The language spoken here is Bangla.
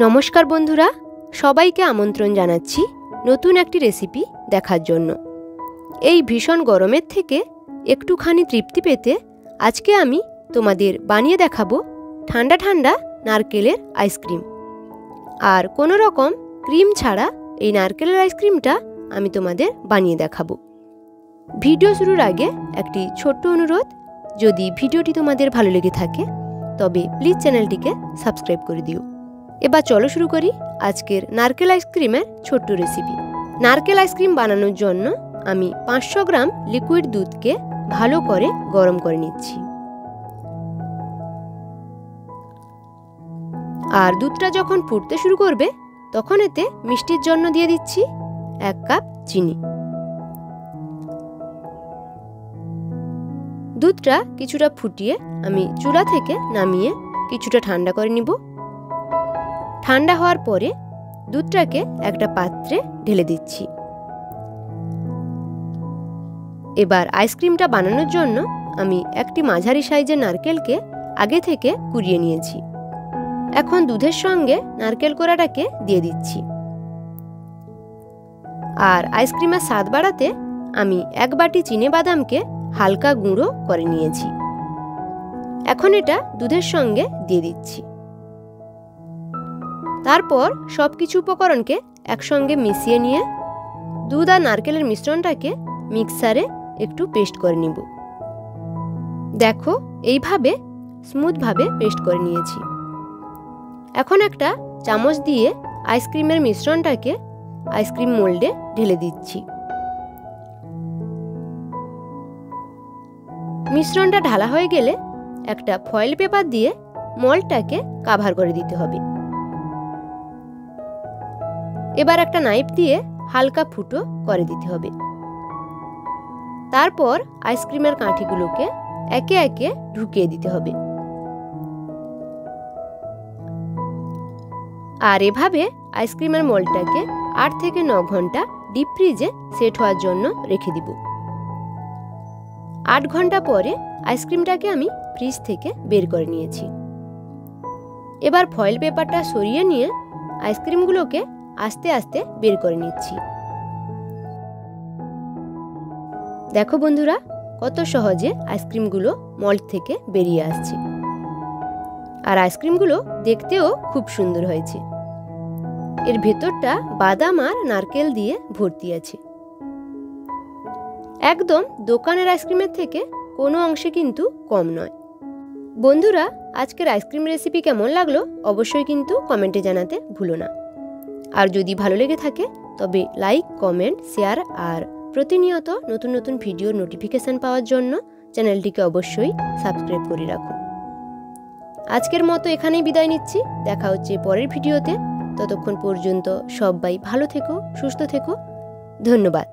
নমস্কার বন্ধুরা, সবাইকে আমন্ত্রণ জানাচ্ছি নতুন একটি রেসিপি দেখার জন্য। এই ভীষণ গরমের থেকে একটুখানি তৃপ্তি পেতে আজকে আমি তোমাদের বানিয়ে দেখাবো ঠান্ডা ঠান্ডা নারকেলের আইসক্রিম। আর কোনো রকম ক্রিম ছাড়া এই নারকেলের আইসক্রিমটা আমি তোমাদের বানিয়ে দেখাবো। ভিডিও শুরুর আগে একটি ছোট্ট অনুরোধ, যদি ভিডিওটি তোমাদের ভালো লেগে থাকে তবে প্লিজ চ্যানেলটিকে সাবস্ক্রাইব করে দিও। এবার চলো শুরু করি আজকের নারকেল আইসক্রিমের ছোট্ট রেসিপি। নারকেল আইসক্রিম বানানোর জন্য আমি 500 গ্রাম লিকুইড দুধকে ভালো করে গরম করে নিচ্ছি। আর দুধটা যখন ফুটতে শুরু করবে তখন এতে মিষ্টির জন্য দিয়ে দিচ্ছি 1 কাপ চিনি। দুধটা কিছুটা ফুটিয়ে আমি চুলা থেকে নামিয়ে কিছুটা ঠান্ডা করে নিব। ঠান্ডা হওয়ার পরে দুধটাকে একটা পাত্রে ঢেলে দিচ্ছি। এবার আইসক্রিমটা বানানোর জন্য আমি একটি মাঝারি সাইজের নারকেলকে আগে থেকে কুড়িয়ে নিয়েছি। এখন দুধের সঙ্গে নারকেল কোড়াটাকে দিয়ে দিচ্ছি। আর আইসক্রিমের স্বাদ বাড়াতে আমি 1 বাটি চিনেবাদামকে হালকা গুঁড়ো করে নিয়েছি। এখন এটা দুধের সঙ্গে দিয়ে দিচ্ছি। তারপর সবকিছু উপকরণকে একসঙ্গে মিশিয়ে নিয়ে দুধ আর নারকেলের মিশ্রণটাকে মিক্সারে একটু পেস্ট করে নিব। দেখো, এইভাবে স্মুথভাবে পেস্ট করে নিয়েছি। এখন একটা চামচ দিয়ে আইসক্রিমের মিশ্রণটাকে আইসক্রিম মোল্ডে ঢেলে দিচ্ছি। মিশ্রণটা ঢালা হয়ে গেলে একটা ফয়েল পেপার দিয়ে মোল্ডটাকে কভার করে দিতে হবে। এবার একটা নাইফ দিয়ে হালকা ফুটো করে দিতে হবে। তারপর আইসক্রিমের কাঠিগুলোকে একে একে ঢুকিয়ে দিতে হবে। আর এভাবে আইসক্রিমের মোল্ডটাকে 8 থেকে 9 ঘন্টা ডিপ ফ্রিজে সেট হওয়ার জন্য রেখে দিব। 8 ঘন্টা পরে আইসক্রিমটাকে আমি ফ্রিজ থেকে বের করে নিয়েছি। এবার ফয়েল পেপারটা সরিয়ে নিয়ে আইসক্রিমগুলোকে আস্তে আস্তে বের করে নিচ্ছি। দেখো বন্ধুরা, কত সহজে আইসক্রিমগুলো মোল্ড থেকে বেরিয়ে আসছে। আর আইসক্রিমগুলো দেখতেও খুব সুন্দর হয়েছে। এর ভেতরটা বাদাম আর নারকেল দিয়ে ভর্তি আছে। একদম দোকানের আইসক্রিমের থেকে কোনো অংশে কিন্তু কম নয়। বন্ধুরা, আজকের আইসক্রিম রেসিপি কেমন লাগলো অবশ্যই কিন্তু কমেন্টে জানাতে ভুলো না। আর যদি ভালো লেগে থাকে তবে লাইক, কমেন্ট, শেয়ার আর প্রতিনিয়ত নতুন নতুন ভিডিওর নোটিফিকেশন পাওয়ার জন্য চ্যানেলটিকে অবশ্যই সাবস্ক্রাইব করে রাখুন। আজকের মতো এখানেই বিদায় নিচ্ছি। দেখা হচ্ছে পরের ভিডিওতে। ততক্ষণ পর্যন্ত সবাই ভালো থেকো, সুস্থ থেকো। ধন্যবাদ।